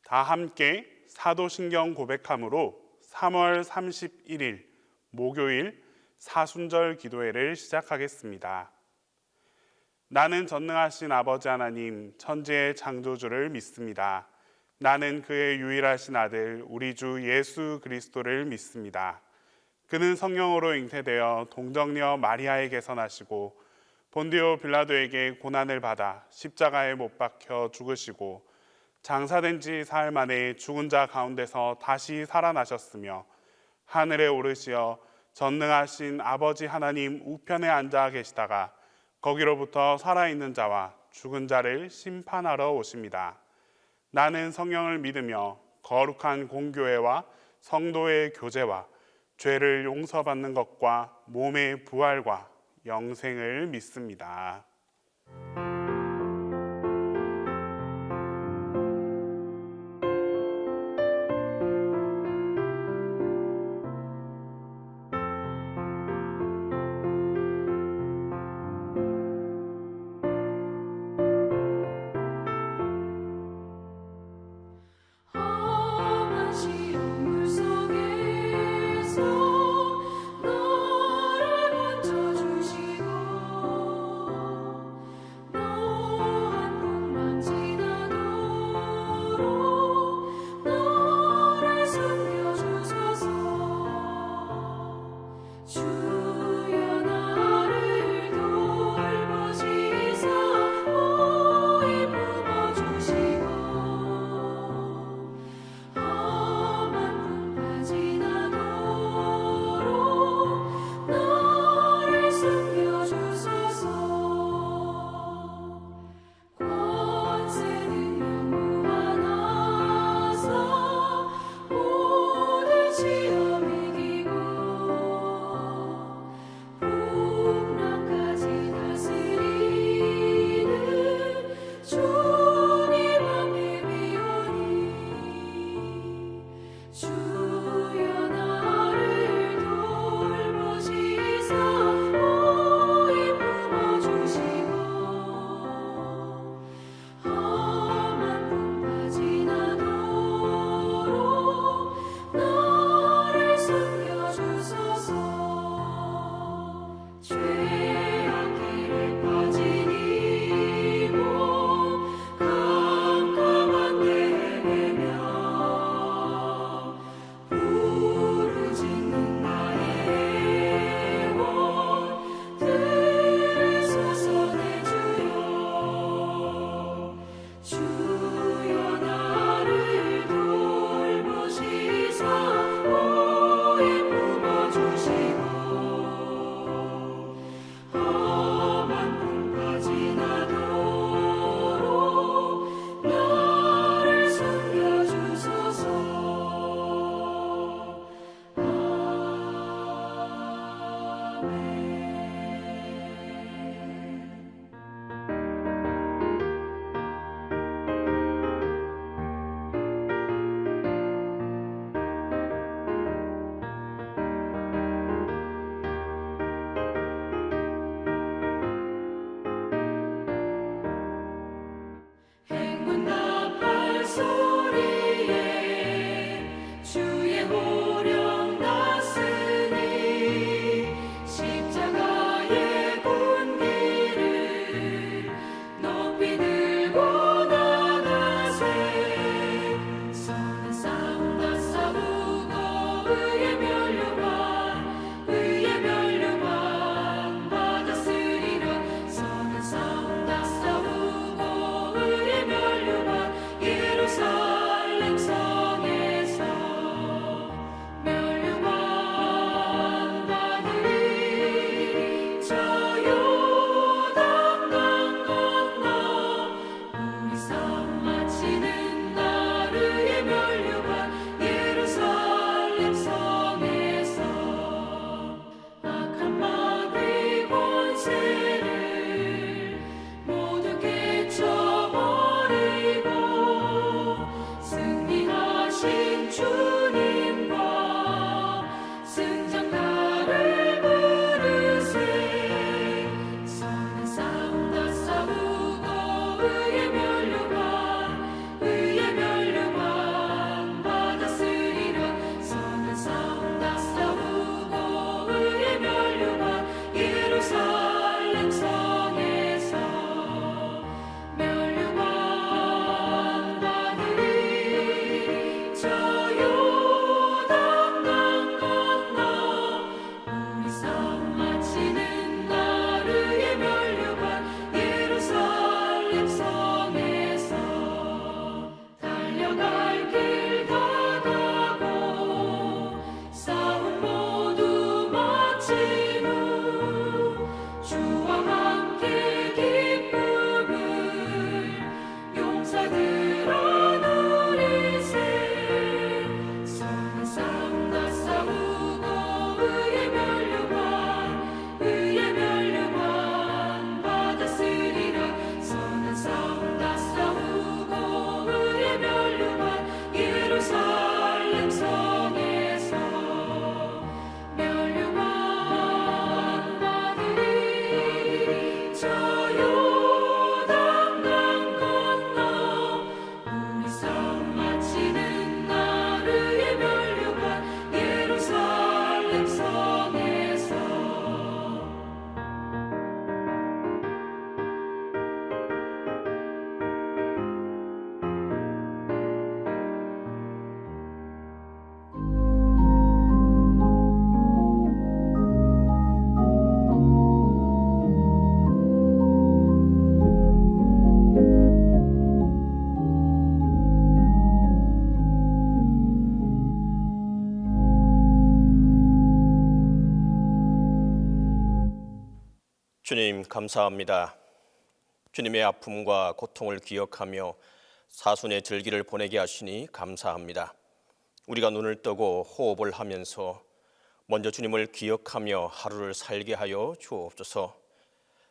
다 함께 사도신경 고백함으로 3월 31일 목요일 사순절 기도회를 시작하겠습니다. 나는 전능하신 아버지 하나님 천지의 창조주를 믿습니다. 나는 그의 유일하신 아들 우리 주 예수 그리스도를 믿습니다. 그는 성령으로 잉태되어 동정녀 마리아에게서 나시고 본디오 빌라도에게 고난을 받아 십자가에 못 박혀 죽으시고 장사된 지 사흘 만에 죽은 자 가운데서 다시 살아나셨으며 하늘에 오르시어 전능하신 아버지 하나님 우편에 앉아 계시다가 거기로부터 살아있는 자와 죽은 자를 심판하러 오십니다. 나는 성령을 믿으며 거룩한 공교회와 성도의 교제와 죄를 용서받는 것과 몸의 부활과 영생을 믿습니다. 너를 건져주시고 주님 감사합니다. 주님의 아픔과 고통을 기억하며 사순의 절기를 보내게 하시니 감사합니다. 우리가 눈을 뜨고 호흡을 하면서 먼저 주님을 기억하며 하루를 살게 하여 주옵소서.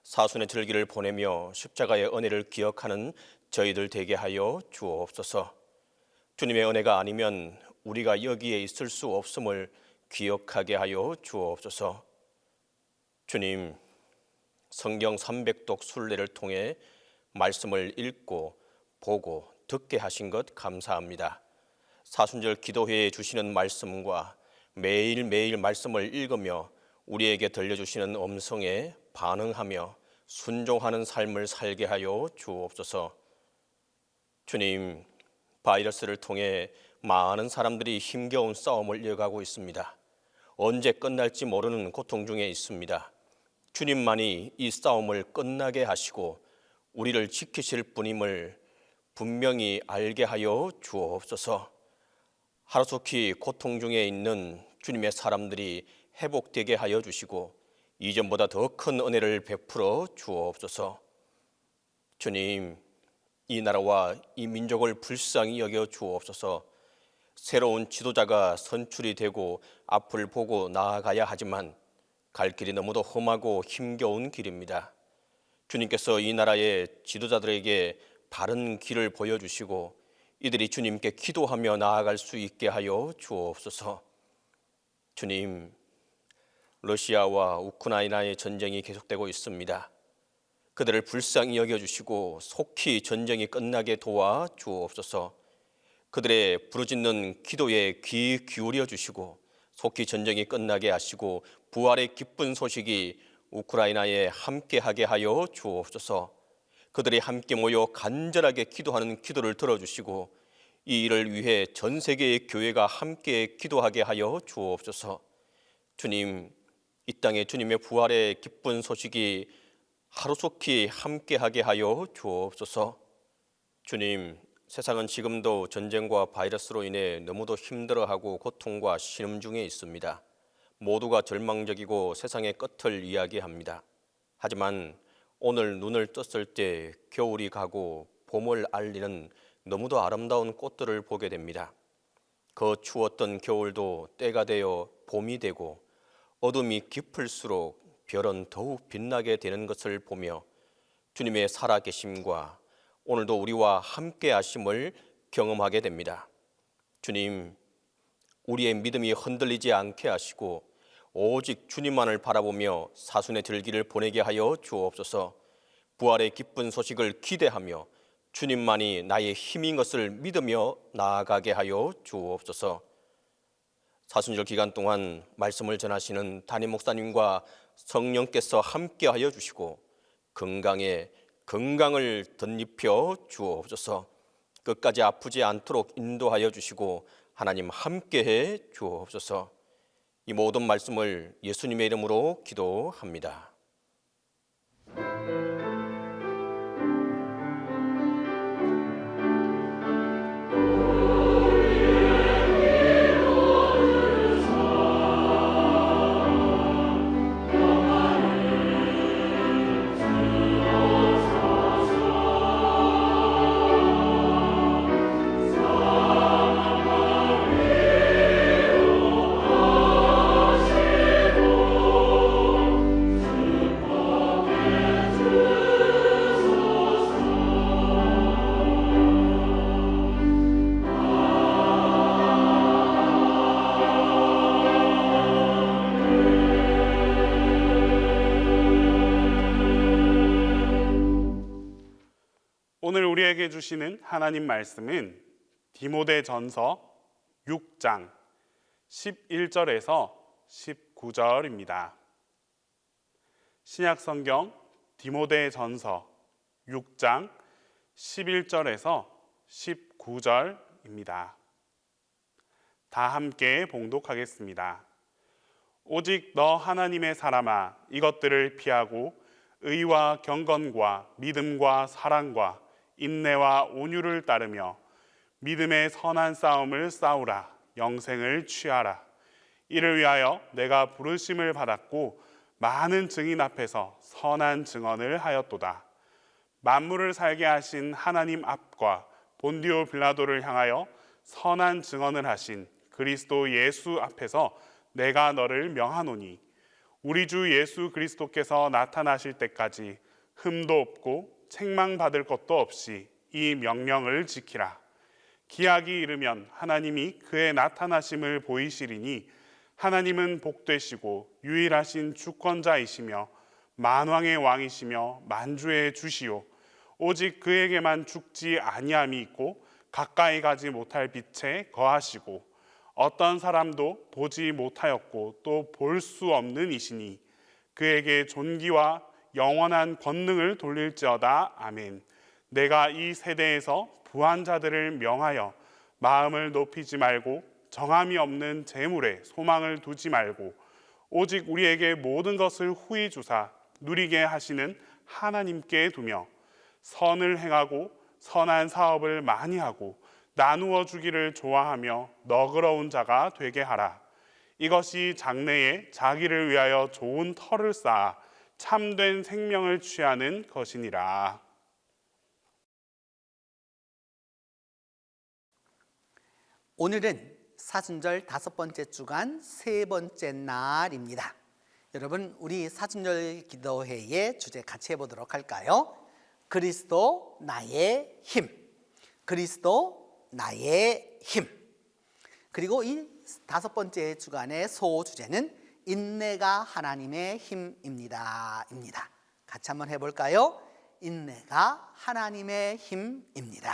사순의 절기를 보내며 십자가의 은혜를 기억하는 저희들 되게 하여 주옵소서. 주님의 은혜가 아니면 우리가 여기에 있을 수 없음을 기억하게 하여 주옵소서. 주님, 성경 300독 순례를 통해 말씀을 읽고 보고 듣게 하신 것 감사합니다. 사순절 기도회에 주시는 말씀과 매일매일 말씀을 읽으며 우리에게 들려주시는 음성에 반응하며 순종하는 삶을 살게 하여 주옵소서. 주님, 바이러스를 통해 많은 사람들이 힘겨운 싸움을 이어가고 있습니다. 언제 끝날지 모르는 고통 중에 있습니다. 주님만이 이 싸움을 끝나게 하시고 우리를 지키실 분임을 분명히 알게 하여 주옵소서. 하루속히 고통 중에 있는 주님의 사람들이 회복되게 하여 주시고 이전보다 더 큰 은혜를 베풀어 주옵소서. 주님, 이 나라와 이 민족을 불쌍히 여겨 주옵소서. 새로운 지도자가 선출이 되고 앞을 보고 나아가야 하지만 갈 길이 너무도 험하고 힘겨운 길입니다. 주님께서 이 나라의 지도자들에게 바른 길을 보여주시고 이들이 주님께 기도하며 나아갈 수 있게 하여 주옵소서. 주님, 러시아와 우크라이나의 전쟁이 계속되고 있습니다. 그들을 불쌍히 여겨주시고 속히 전쟁이 끝나게 도와 주옵소서. 그들의 부르짖는 기도에 귀 기울여 주시고 속히 전쟁이 끝나게 하시고 부활의 기쁜 소식이 우크라이나에 함께하게 하여 주옵소서. 그들이 함께 모여 간절하게 기도하는 기도를 들어주시고 이 일을 위해 전 세계의 교회가 함께 기도하게 하여 주옵소서. 주님, 이 땅에 주님의 부활의 기쁜 소식이 하루속히 함께하게 하여 주옵소서. 주님, 세상은 지금도 전쟁과 바이러스로 인해 너무도 힘들어하고 고통과 신음 중에 있습니다. 모두가 절망적이고 세상의 끝을 이야기합니다. 하지만 오늘 눈을 떴을 때 겨울이 가고 봄을 알리는 너무도 아름다운 꽃들을 보게 됩니다. 그 추웠던 겨울도 때가 되어 봄이 되고 어둠이 깊을수록 별은 더욱 빛나게 되는 것을 보며 주님의 살아계심과 오늘도 우리와 함께 하심을 경험하게 됩니다. 주님, 우리의 믿음이 흔들리지 않게 하시고 오직 주님만을 바라보며 사순의 절기를 보내게 하여 주옵소서. 부활의 기쁜 소식을 기대하며 주님만이 나의 힘인 것을 믿으며 나아가게 하여 주옵소서. 사순절 기간 동안 말씀을 전하시는 담임 목사님과 성령께서 함께 하여 주시고 건강에 건강을 덧입혀 주옵소서. 끝까지 아프지 않도록 인도하여 주시고 하나님 함께해 주옵소서. 이 모든 말씀을 예수님의 이름으로 기도합니다. 오늘 우리에게 주시는 하나님 말씀은 디모데전서 6장 11절에서 19절입니다. 신약성경 디모데전서 6장 11절에서 19절입니다. 다 함께 봉독하겠습니다. 오직 너 하나님의 사람아, 이것들을 피하고 의와 경건과 믿음과 사랑과 인내와 온유를 따르며 믿음의 선한 싸움을 싸우라. 영생을 취하라. 이를 위하여 내가 부르심을 받았고 많은 증인 앞에서 선한 증언을 하였도다. 만물을 살게 하신 하나님 앞과 본디오 빌라도를 향하여 선한 증언을 하신 그리스도 예수 앞에서 내가 너를 명하노니 우리 주 예수 그리스도께서 나타나실 때까지 흠도 없고 책망받을 것도 없이 이 명령을 지키라. 기약이 이르면 하나님이 그의 나타나심을 보이시리니 하나님은 복되시고 유일하신 주권자이시며 만왕의 왕이시며 만주의 주시오. 오직 그에게만 죽지 아니함이 있고 가까이 가지 못할 빛에 거하시고 어떤 사람도 보지 못하였고 또 볼 수 없는 이시니 그에게 존귀와 영원한 권능을 돌릴지어다. 아멘. 내가 이 세대에서 부한 자들을 명하여 마음을 높이지 말고 정함이 없는 재물에 소망을 두지 말고 오직 우리에게 모든 것을 후히 주사 누리게 하시는 하나님께 두며 선을 행하고 선한 사업을 많이 하고 나누어 주기를 좋아하며 너그러운 자가 되게 하라. 이것이 장래에 자기를 위하여 좋은 터를 쌓아 참된 생명을 취하는 것이니라. 오늘은 사순절 5번째 주간 3번째 날입니다. 여러분, 우리 사순절 기도회의 주제 같이 해보도록 할까요? 그리스도 나의 힘. 그리스도 나의 힘. 그리고 이 5번째 주간의 소주제는 인내가 하나님의 힘입니다. 같이 한번 해볼까요? 인내가 하나님의 힘입니다.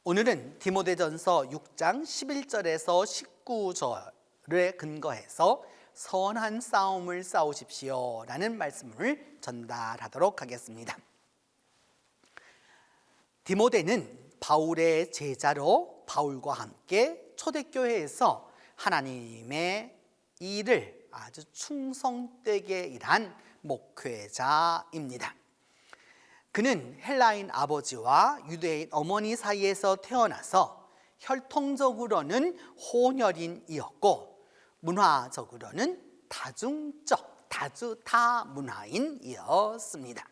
오늘은 디모데전서 6장 11절에서 19절에 근거해서 선한 싸움을 싸우십시오 라는 말씀을 전달하도록 하겠습니다. 디모데는 바울의 제자로 바울과 함께 초대교회에서 하나님의 일을 아주 충성되게 일한 목회자입니다. 그는 헬라인 아버지와 유대인 어머니 사이에서 태어나서 혈통적으로는 혼혈인이었고 문화적으로는 다주타 문화인이었습니다.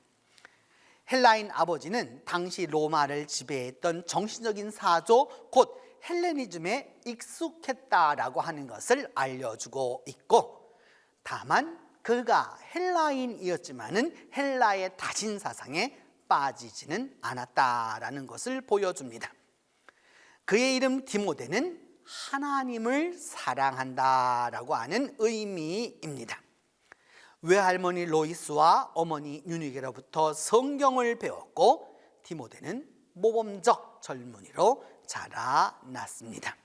헬라인 아버지는 당시 로마를 지배했던 정신적인 사조 곧 헬레니즘에 익숙했다라고 하는 것을 알려주고 있고, 다만 그가 헬라인이었지만은 헬라의 다신 사상에 빠지지는 않았다라는 것을 보여줍니다. 그의 이름 디모데는 하나님을 사랑한다라고 하는 의미입니다. 외할머니 로이스와 어머니 유니게로부터 성경을 배웠고 디모데는 모범적 젊은이로 자라났습니다.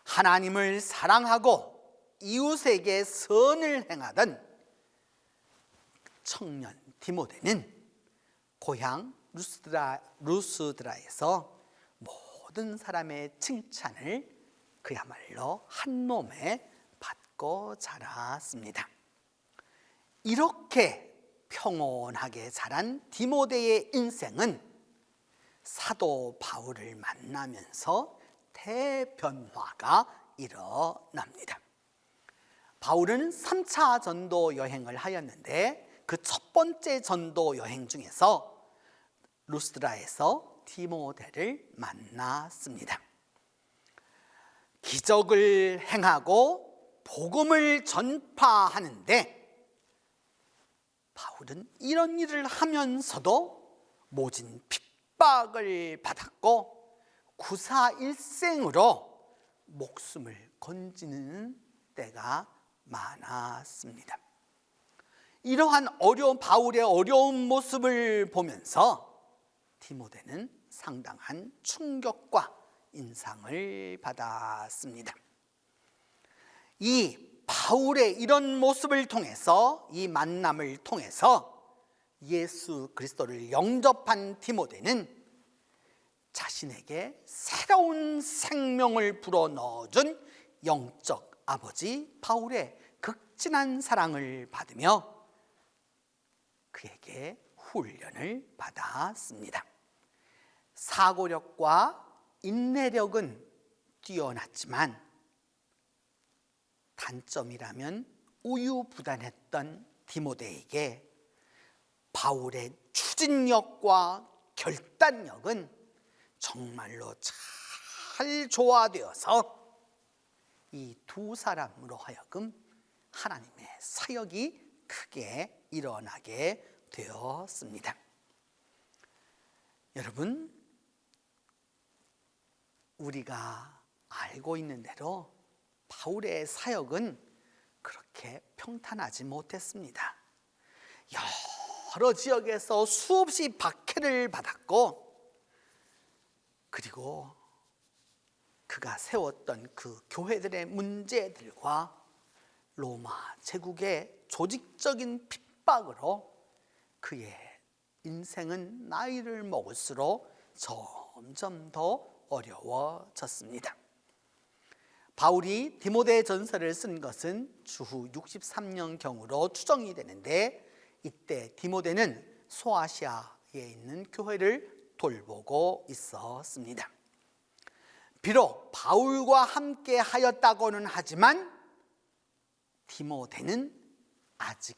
하나님을 사랑하고 이웃에게 선을 행하던 청년 디모데는 고향 루스드라에서 모든 사람의 칭찬을 그야말로 한 몸에 받고 자랐습니다. 이렇게 평온하게 자란 디모데의 인생은 사도 바울을 만나면서 대변화가 일어납니다. 바울은 3차 전도 여행을 하였는데 그 첫 번째 전도 여행 중에서 루스드라에서 디모데를 만났습니다. 기적을 행하고 복음을 전파하는데 바울은 이런 일을 하면서도 모진 핍박을 받았고 구사일생으로 목숨을 건지는 때가 많았습니다. 이러한 바울의 어려운 모습을 보면서 디모데는 상당한 충격과 인상을 받았습니다. 이 바울의 이런 모습을 통해서, 이 만남을 통해서 예수 그리스도를 영접한 디모데는 자신에게 새로운 생명을 불어넣어준 영적 아버지 바울의 극진한 사랑을 받으며 그에게 훈련을 받았습니다. 사고력과 인내력은 뛰어났지만 단점이라면 우유부단했던 디모데에게 바울의 추진력과 결단력은 정말로 잘 조화되어서 이 두 사람으로 하여금 하나님의 사역이 크게 일어나게 되었습니다. 여러분, 우리가 알고 있는 대로 바울의 사역은 그렇게 평탄하지 못했습니다. 여러 지역에서 수없이 박해를 받았고, 그리고 그가 세웠던 그 교회들의 문제들과 로마 제국의 조직적인 핍박으로 그의 인생은 나이를 먹을수록 점점 더 어려워졌습니다. 바울이 디모데 전서를 쓴 것은 주후 63년경으로 추정이 되는데, 이때 디모데는 소아시아에 있는 교회를 돌보고 있었습니다. 비록 바울과 함께 하였다고는 하지만 디모데는 아직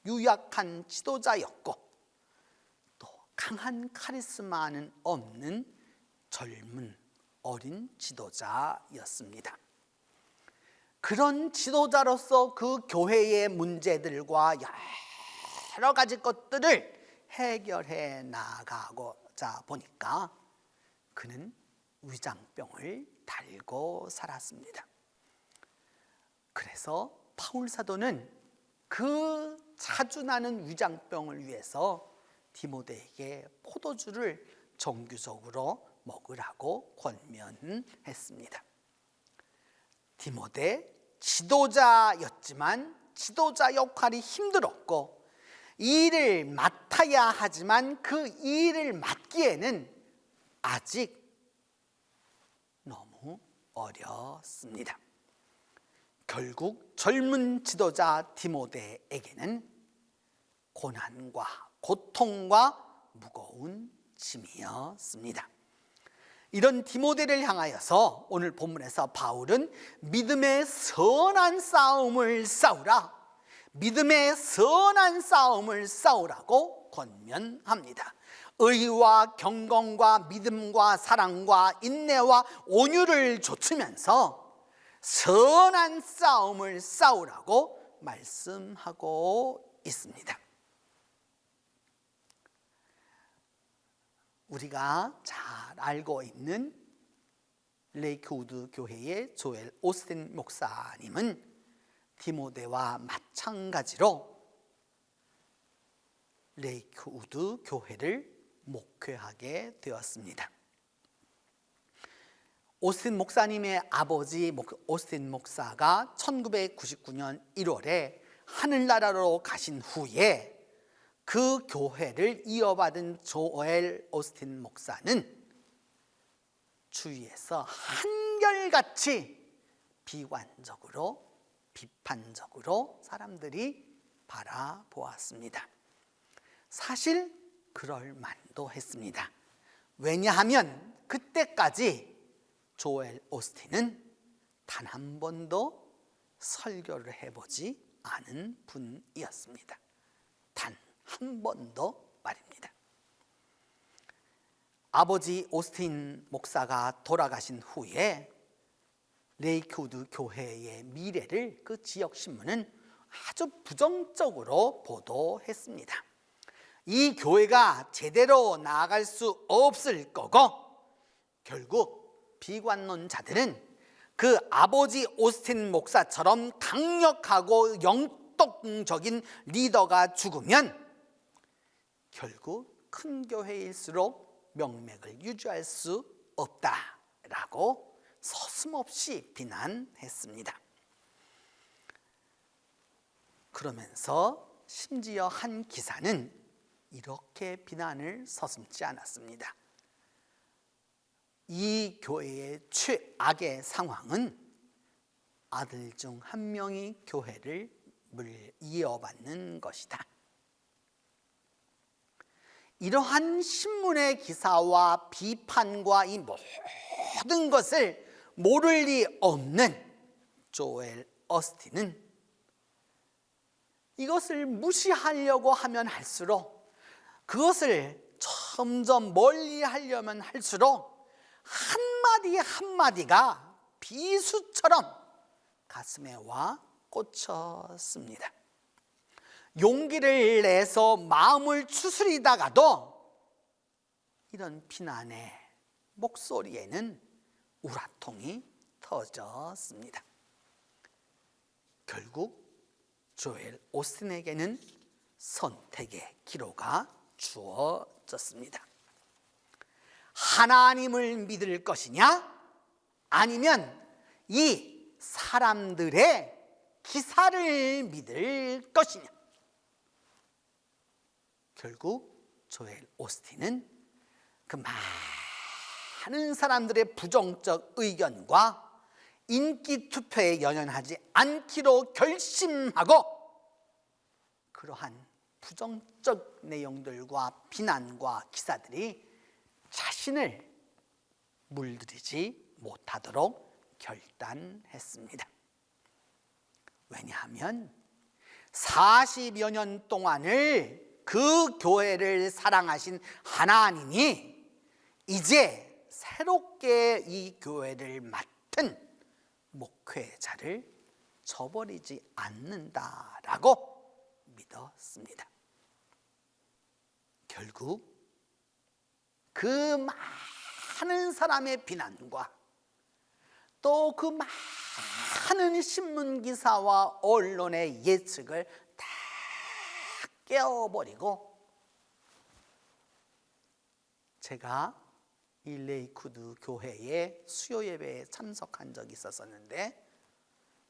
유약한 지도자였고 또 강한 카리스마는 없는 젊은 어린 지도자였습니다. 그런 지도자로서 그 교회의 문제들과 여러 가지 것들을 해결해 나가고자 보니까 그는 위장병을 달고 살았습니다. 그래서 바울 사도는 그 자주 나는 위장병을 위해서 디모데에게 포도주를 정기적으로 먹으라고 권면했습니다. 디모데 지도자였지만 지도자 역할이 힘들었고 일을 맡아야 하지만 그 일을 맡기에는 아직 너무 어렸습니다. 결국 젊은 지도자 디모데에게는 고난과 고통과 무거운 짐이었습니다. 이런 디모데를 향하여서 오늘 본문에서 바울은 믿음의 선한 싸움을 싸우라, 믿음의 선한 싸움을 싸우라고 권면합니다. 의와 경건과 믿음과 사랑과 인내와 온유를 좇으면서 선한 싸움을 싸우라고 말씀하고 있습니다. 우리가 잘 알고 있는 레이크우드 교회의 조엘 오스틴 목사님은 디모데와 마찬가지로 레이크우드 교회를 목회하게 되었습니다. 오스틴 목사님의 아버지 오스틴 목사가 1999년 1월에 하늘나라로 가신 후에 그 교회를 이어받은 조엘 오스틴 목사는 주위에서 한결같이 비관적으로 비판적으로 사람들이 바라보았습니다. 사실 그럴 만도 했습니다. 왜냐하면 그때까지 조엘 오스틴은 단 한 번도 설교를 해보지 않은 분이었습니다. 단 한 번도 말입니다. 아버지 오스틴 목사가 돌아가신 후에 레이크우드 교회의 미래를 그 지역 신문은 아주 부정적으로 보도했습니다. 이 교회가 제대로 나아갈 수 없을 거고 결국 비관론자들은 그 아버지 오스틴 목사처럼 강력하고 영적인 리더가 죽으면 결국 큰 교회일수록 명맥을 유지할 수 없다라고 서슴없이 비난했습니다. 그러면서 심지어 한 기사는 이렇게 비난을 서슴지 않았습니다. 이 교회의 최악의 상황은 아들 중 한 명이 교회를 이어받는 것이다. 이러한 신문의 기사와 비판과 이 모든 것을 모를 리 없는 조엘 오스틴은 이것을 무시하려고 하면 할수록, 그것을 점점 멀리 하려면 할수록 한마디 한마디가 비수처럼 가슴에 와 꽂혔습니다. 용기를 내서 마음을 추스리다가도 이런 비난의 목소리에는 우라통이 터졌습니다. 결국 조엘 오스틴에게는 선택의 기로가 주어졌습니다. 하나님을 믿을 것이냐, 아니면 이 사람들의 기사를 믿을 것이냐. 결국 조엘 오스틴은 그 많은 사람들의 부정적 의견과 인기 투표에 연연하지 않기로 결심하고, 그러한 부정적 내용들과 비난과 기사들이 자신을 물들이지 못하도록 결단했습니다. 왜냐하면 40여 년 동안을 그 교회를 사랑하신 하나님이 이제 새롭게 이 교회를 맡은 목회자를 저버리지 않는다라고 믿었습니다. 결국 그 많은 사람의 비난과 또 그 많은 신문기사와 언론의 예측을 다 깨어버리고, 제가 이 레이쿠드 교회의 수요예배에 참석한 적이 있었는데,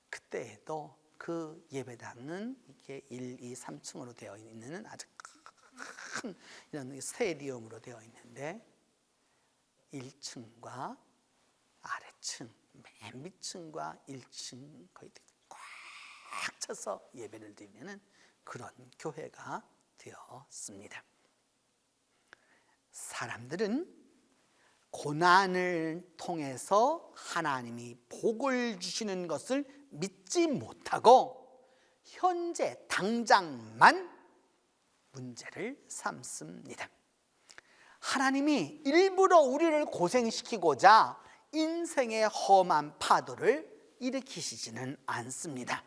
그때에도 그 예배당은 이렇게 1, 2, 3층으로 되어 있는 아주 큰 이런 스테디움으로 되어 있는데, 1층과 아래층, 맨 밑층과 1층 거의 꽉 차서 예배를 드리는 그런 교회가 되었습니다. 사람들은 고난을 통해서 하나님이 복을 주시는 것을 믿지 못하고 현재 당장만 문제를 삼습니다. 하나님이 일부러 우리를 고생시키고자 인생의 험한 파도를 일으키시지는 않습니다.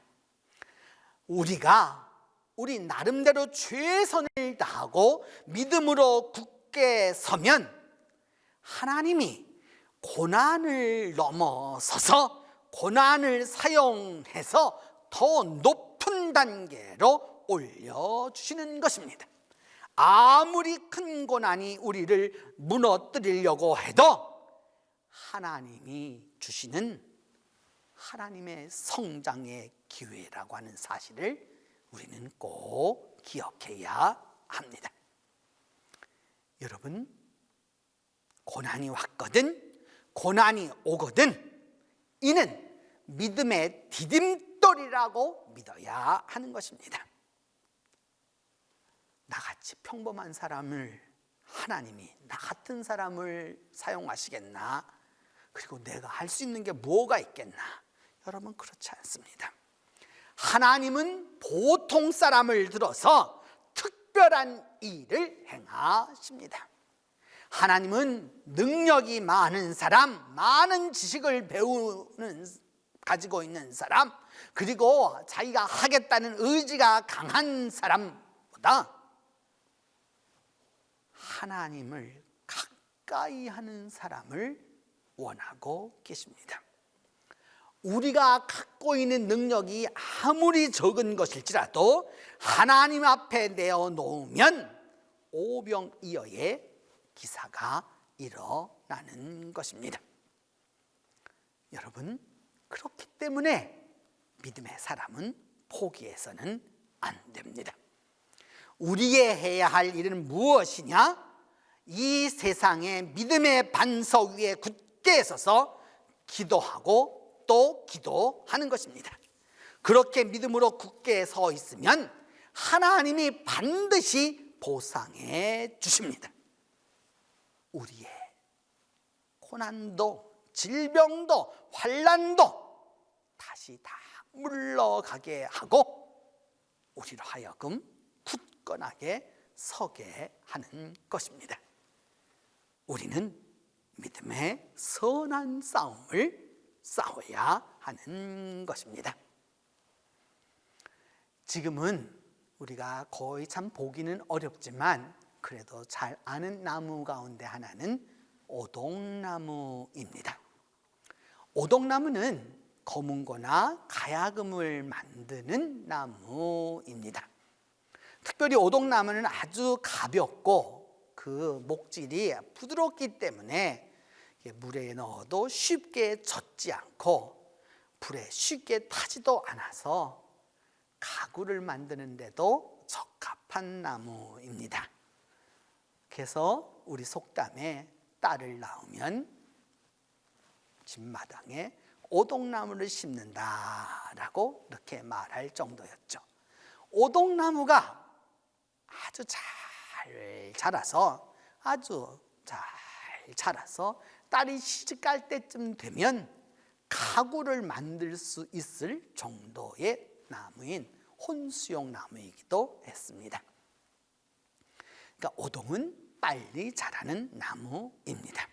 우리 나름대로 최선을 다하고 믿음으로 굳게 서면 하나님이 고난을 넘어서서 고난을 사용해서 더 높은 단계로 올려주시는 것입니다. 아무리 큰 고난이 우리를 무너뜨리려고 해도 하나님이 주시는 하나님의 성장의 기회라고 하는 사실을 우리는 꼭 기억해야 합니다. 여러분, 고난이 왔거든 고난이 오거든 이는 믿음의 디딤돌이라고 믿어야 하는 것입니다. 나같이 평범한 사람을 하나님이 나 같은 사람을 사용하시겠나? 그리고 내가 할 수 있는 게 뭐가 있겠나? 여러분, 그렇지 않습니다. 하나님은 보통 사람을 들어서 특별한 일을 행하십니다. 하나님은 능력이 많은 사람, 많은 지식을 가지고 있는 사람, 그리고 자기가 하겠다는 의지가 강한 사람보다 하나님을 가까이 하는 사람을 원하고 계십니다. 우리가 갖고 있는 능력이 아무리 적은 것일지라도 하나님 앞에 내어놓으면 오병이어의 기사가 일어나는 것입니다. 여러분, 그렇기 때문에 믿음의 사람은 포기해서는 안 됩니다. 우리의 해야 할 일은 무엇이냐? 이 세상의 믿음의 반석 위에 굳게 서서 기도하고 또 기도하는 것입니다. 그렇게 믿음으로 굳게 서 있으면 하나님이 반드시 보상해 주십니다. 우리의 고난도 질병도 환난도 다시 다 물러가게 하고 우리로 하여금 굳건하게 서게 하는 것입니다. 우리는 믿음의 선한 싸움을 싸워야 하는 것입니다. 지금은 우리가 거의 참 보기는 어렵지만 그래도 잘 아는 나무 가운데 하나는 오동나무입니다. 오동나무는 거문고나 가야금을 만드는 나무입니다. 특별히 오동나무는 아주 가볍고 그 목질이 부드럽기 때문에 물에 넣어도 쉽게 젖지 않고 불에 쉽게 타지도 않아서 가구를 만드는데도 적합한 나무입니다. 그래서 우리 속담에 딸을 낳으면 집마당에 오동나무를 심는다라고 이렇게 말할 정도였죠. 오동나무가 아주 잘 자라서 딸이 시집갈 때쯤 되면 가구를 만들 수 있을 정도의 나무인 혼수용 나무이기도 했습니다. 그러니까 오동은 빨리 자라는 나무입니다.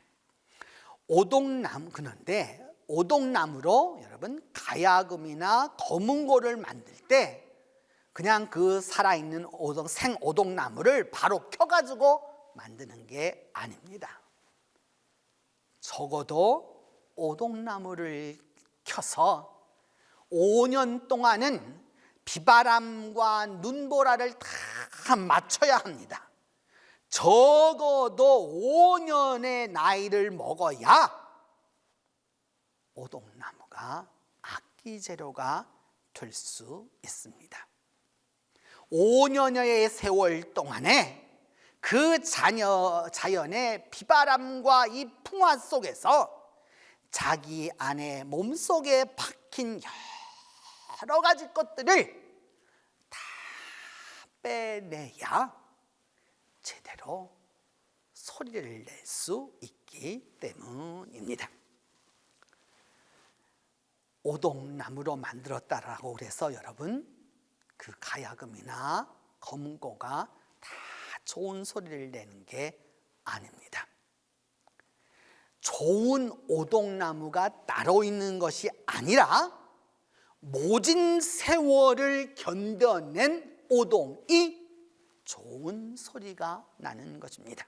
그런데 오동나무로 여러분 가야금이나 거문고를 만들 때 그냥 그 살아있는 생오동나무를 바로 켜가지고 만드는 게 아닙니다. 적어도 오동나무를 켜서 5년 동안은 비바람과 눈보라를 다 맞춰야 합니다. 적어도 5년의 나이를 먹어야 오동나무가 악기 재료가 될 수 있습니다. 5년여의 세월 동안에 그 자연의 비바람과 이 풍화 속에서 자기 안에 몸속에 박힌 여러 가지 것들을 다 빼내야 제대로 소리를 낼 수 있기 때문입니다. 오동나무로 만들었다라고 그래서 여러분 그 가야금이나 거문고가 다 좋은 소리를 내는 게 아닙니다. 좋은 오동나무가 따로 있는 것이 아니라 모진 세월을 견뎌낸 오동이 좋은 소리가 나는 것입니다.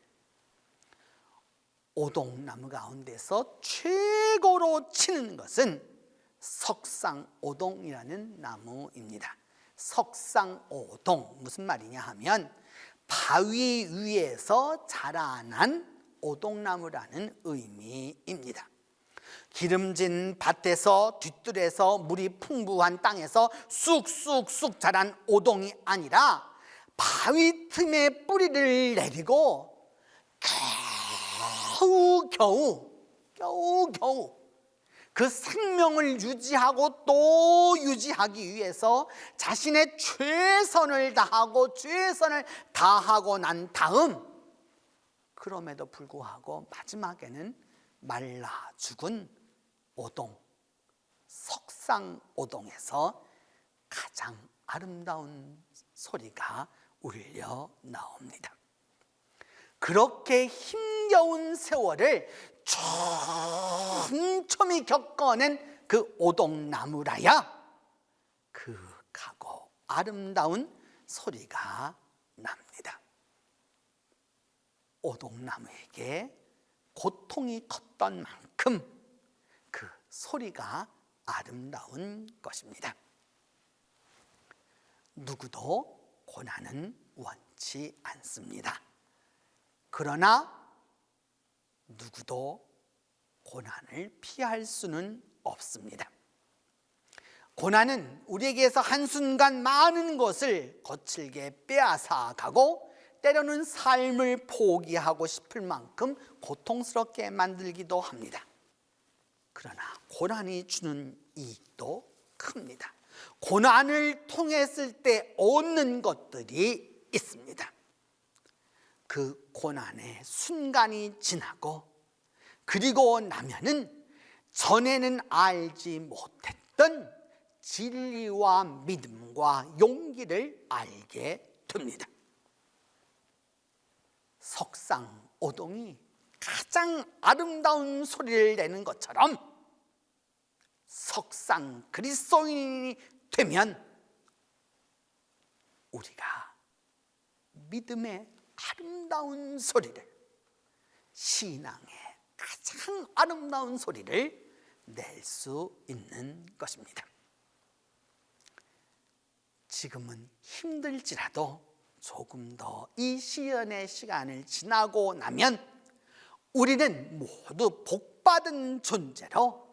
오동나무 가운데서 최고로 치는 것은 석상오동이라는 나무입니다. 석상오동 무슨 말이냐 하면 바위 위에서 자라난 오동나무라는 의미입니다. 기름진 밭에서 뒤뜰에서 물이 풍부한 땅에서 쑥쑥쑥 자란 오동이 아니라 바위 틈에 뿌리를 내리고 겨우 그 생명을 유지하고 또 유지하기 위해서 자신의 최선을 다하고 난 다음 그럼에도 불구하고 마지막에는 말라 죽은 오동, 석상오동에서 가장 아름다운 소리가 울려 나옵니다. 그렇게 힘겨운 세월을 촘촘히 겪어낸 그 오동나무라야 그 가고 아름다운 소리가 납니다. 오동나무에게 고통이 컸던 만큼 그 소리가 아름다운 것입니다. 누구도 고난은 원치 않습니다. 그러나 누구도 고난을 피할 수는 없습니다. 고난은 우리에게서 한순간 많은 것을 거칠게 빼앗아 가고 때로는 삶을 포기하고 싶을 만큼 고통스럽게 만들기도 합니다. 그러나 고난이 주는 이익도 큽니다. 고난을 통했을 때 얻는 것들이 있습니다. 그 고난의 순간이 지나고 그리고 나면은 전에는 알지 못했던 진리와 믿음과 용기를 알게 됩니다. 석상오동이 가장 아름다운 소리를 내는 것처럼 석상 그리스도인이 되면 우리가 믿음의 아름다운 소리를, 신앙의 가장 아름다운 소리를 낼 수 있는 것입니다. 지금은 힘들지라도 조금 더 이 시련의 시간을 지나고 나면 우리는 모두 복받은 존재로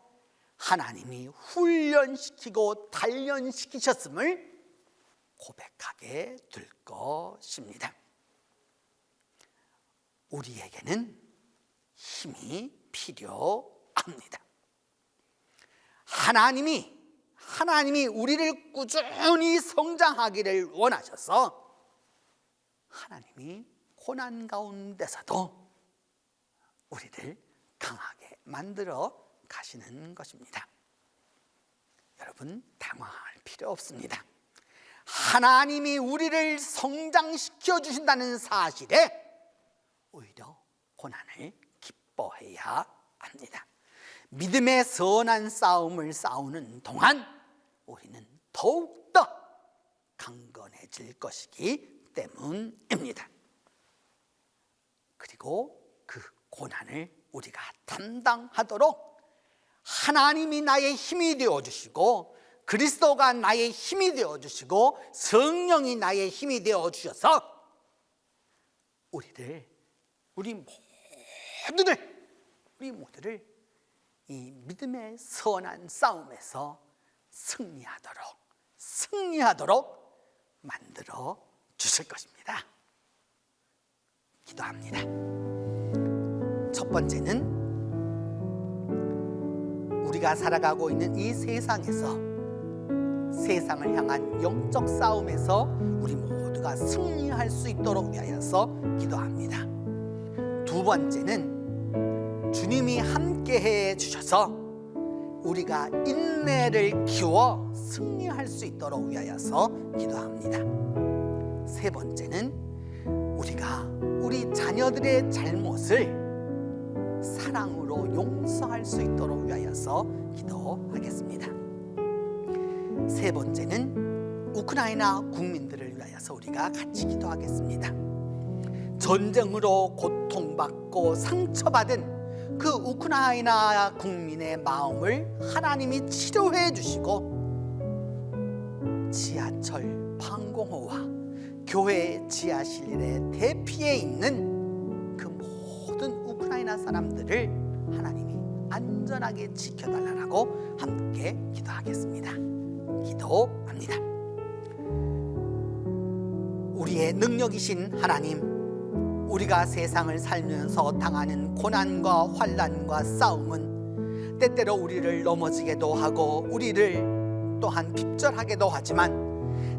하나님이 훈련시키고 단련시키셨음을 고백하게 될 것입니다. 우리에게는 힘이 필요합니다. 하나님이 우리를 꾸준히 성장하기를 원하셔서 하나님이 고난 가운데서도 우리를 강하게 만들어 가시는 것입니다. 여러분, 당황할 필요 없습니다. 하나님이 우리를 성장시켜 주신다는 사실에 오히려 고난을 기뻐해야 합니다. 믿음의 선한 싸움을 싸우는 동안 우리는 더욱더 강건해질 것이기 때문입니다. 그리고 그 고난을 우리가 담당하도록 하나님이 나의 힘이 되어주시고, 그리스도가 나의 힘이 되어주시고, 성령이 나의 힘이 되어주셔서 우리 모두를 이 믿음의 선한 싸움에서 승리하도록 만들어 주실 것입니다. 기도합니다. 첫 번째는 우리가 살아가고 있는 이 세상에서, 세상을 향한 영적 싸움에서 우리 모두가 승리할 수 있도록 위하여서 기도합니다. 두 번째는 주님이 함께해 주셔서 우리가 인내를 키워 승리할 수 있도록 위하여서 기도합니다. 세 번째는 우리가 우리 자녀들의 잘못을 사랑으로 용서할 수 있도록 위하여서 기도하겠습니다. 세 번째는 우크라이나 국민들을 위하여서 우리가 같이 기도하겠습니다. 전쟁으로 고통받고 상처받은 그 우크라이나 국민의 마음을 하나님이 치료해 주시고, 지하철 방공호와 교회 지하실에 대피해 있는 그 모든 우크라이나 사람들을 하나님이 안전하게 지켜달라고 함께 기도하겠습니다. 기도합니다. 우리의 능력이신 하나님, 우리가 세상을 살면서 당하는 고난과 환난과 싸움은 때때로 우리를 넘어지게도 하고 우리를 또한 핍절하게도 하지만,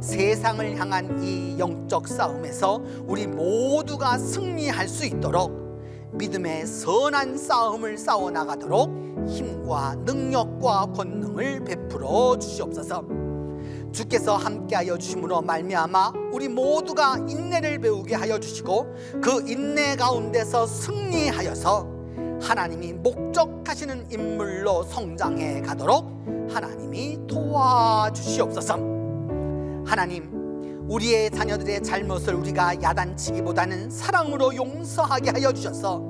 세상을 향한 이 영적 싸움에서 우리 모두가 승리할 수 있도록 믿음의 선한 싸움을 싸워나가도록 힘과 능력과 권능을 베풀어 주시옵소서. 주께서 함께하여 주심으로 말미암아 우리 모두가 인내를 배우게 하여 주시고, 그 인내 가운데서 승리하여서 하나님이 목적하시는 인물로 성장해 가도록 하나님이 도와주시옵소서. 하나님, 우리의 자녀들의 잘못을 우리가 야단치기보다는 사랑으로 용서하게 하여 주셔서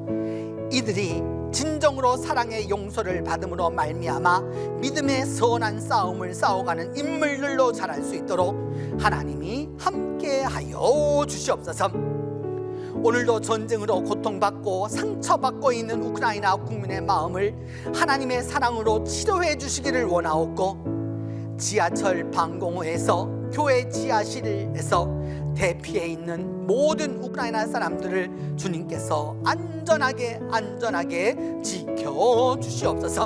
이들이 진정으로 사랑의 용서를 받음으로 말미암아 믿음의 선한 싸움을 싸워가는 인물들로 자랄 수 있도록 하나님이 함께하여 주시옵소서. 오늘도 전쟁으로 고통받고 상처받고 있는 우크라이나 국민의 마음을 하나님의 사랑으로 치료해 주시기를 원하옵고, 지하철 방공호에서 교회 지하실에서 대피해 있는 모든 우크라이나 사람들을 주님께서 안전하게 지켜주시옵소서.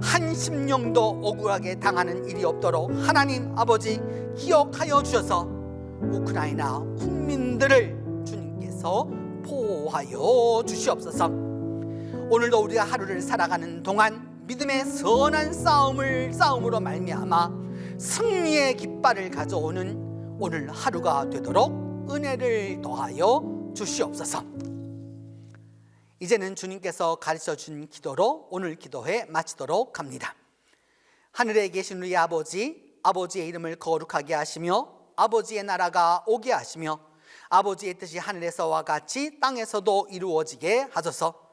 한 심령도 억울하게 당하는 일이 없도록 하나님 아버지 기억하여 주셔서 우크라이나 국민들을 주님께서 보호하여 주시옵소서. 오늘도 우리가 하루를 살아가는 동안 믿음의 선한 싸움으로 말미암아 승리의 깃발을 가져오는 오늘 하루가 되도록 은혜를 더하여 주시옵소서. 이제는 주님께서 가르쳐 준 기도로 오늘 기도회 마치도록 합니다. 하늘에 계신 우리 아버지, 아버지의 이름을 거룩하게 하시며 아버지의 나라가 오게 하시며 아버지의 뜻이 하늘에서와 같이 땅에서도 이루어지게 하소서.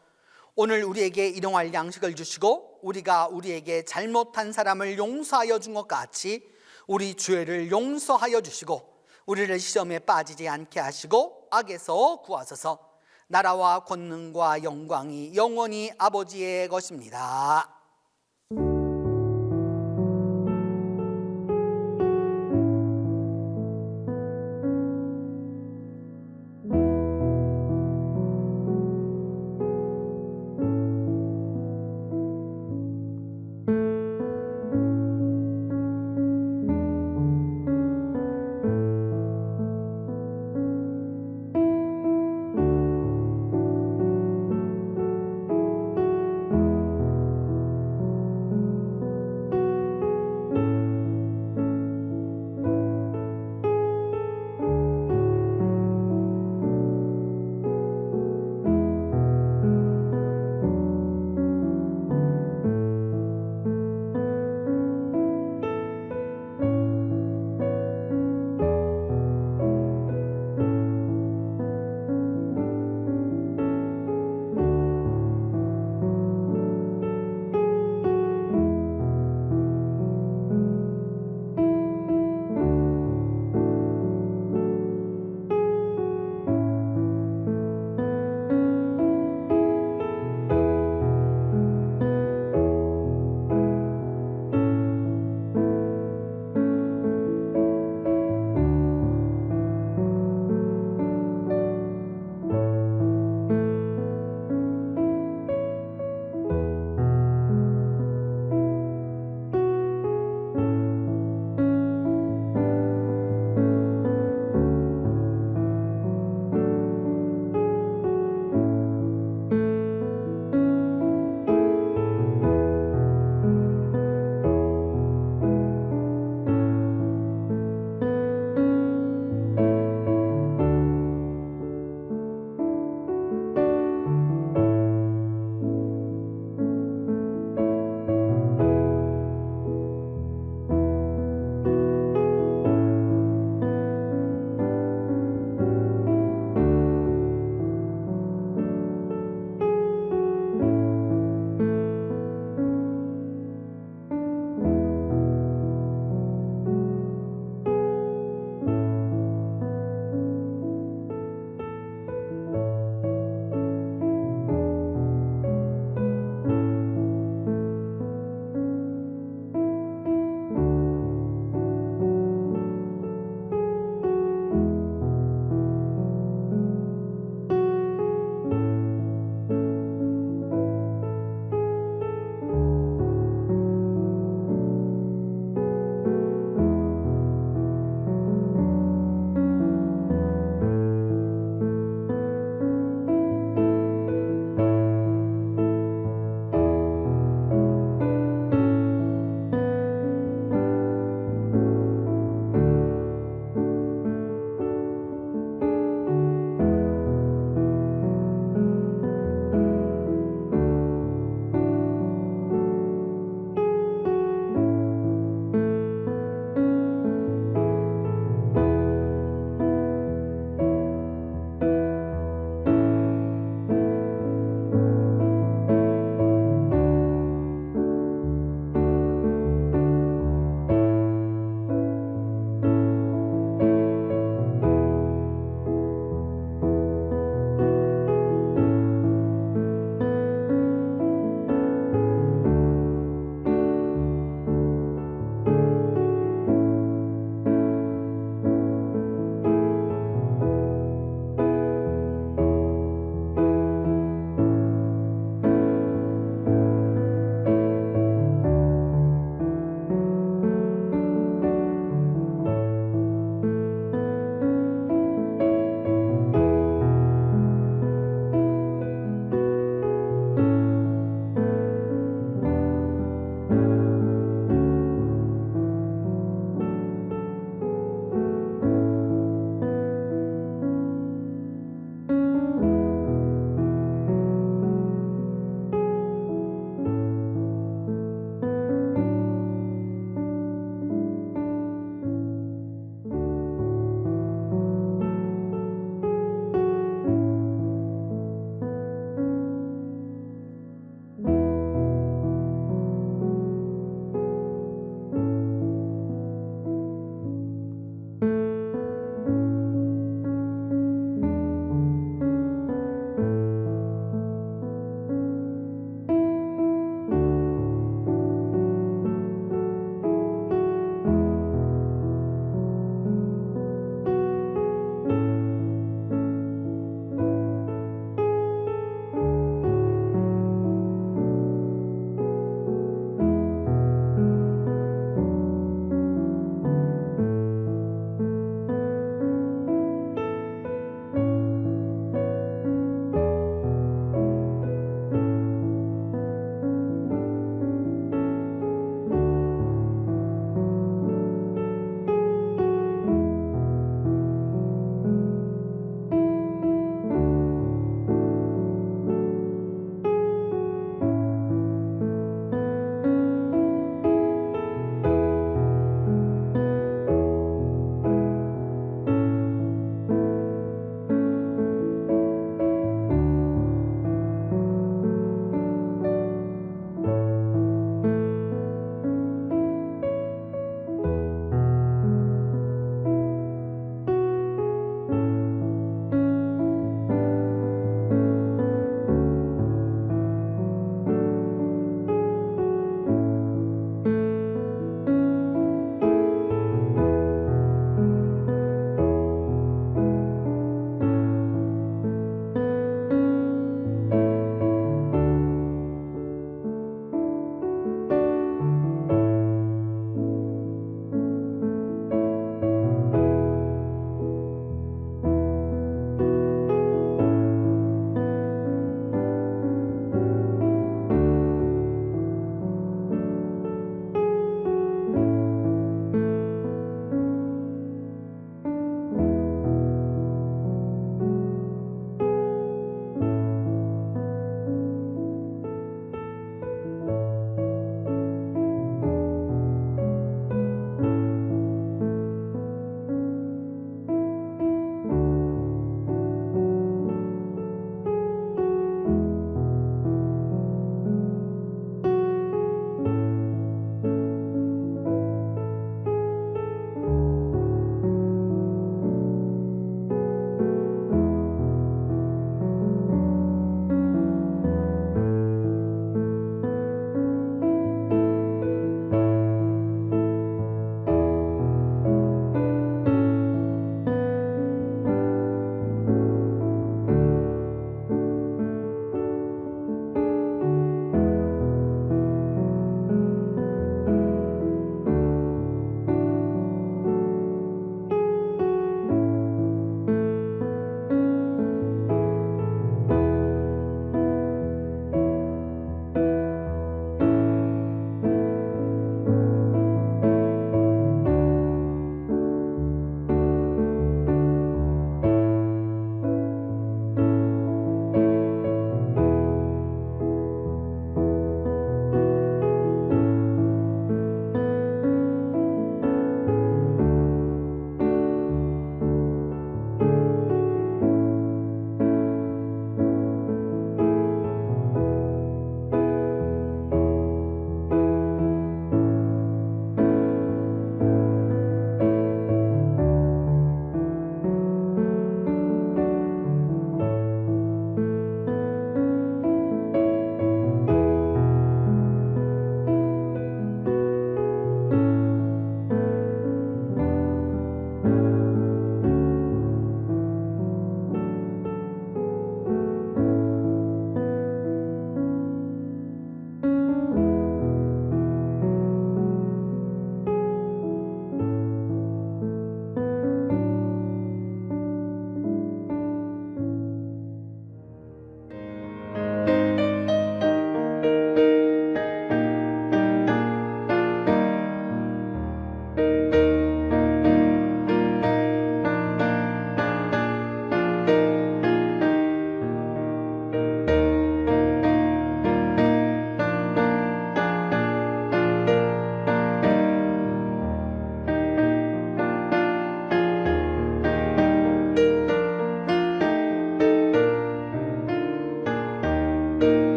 오늘 우리에게 일용할 양식을 주시고 우리가 우리에게 잘못한 사람을 용서하여 준 것 같이 우리 죄를 용서하여 주시고 우리를 시험에 빠지지 않게 하시고 악에서 구하소서. 나라와 권능과 영광이 영원히 아버지의 것입니다.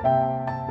감사합니다.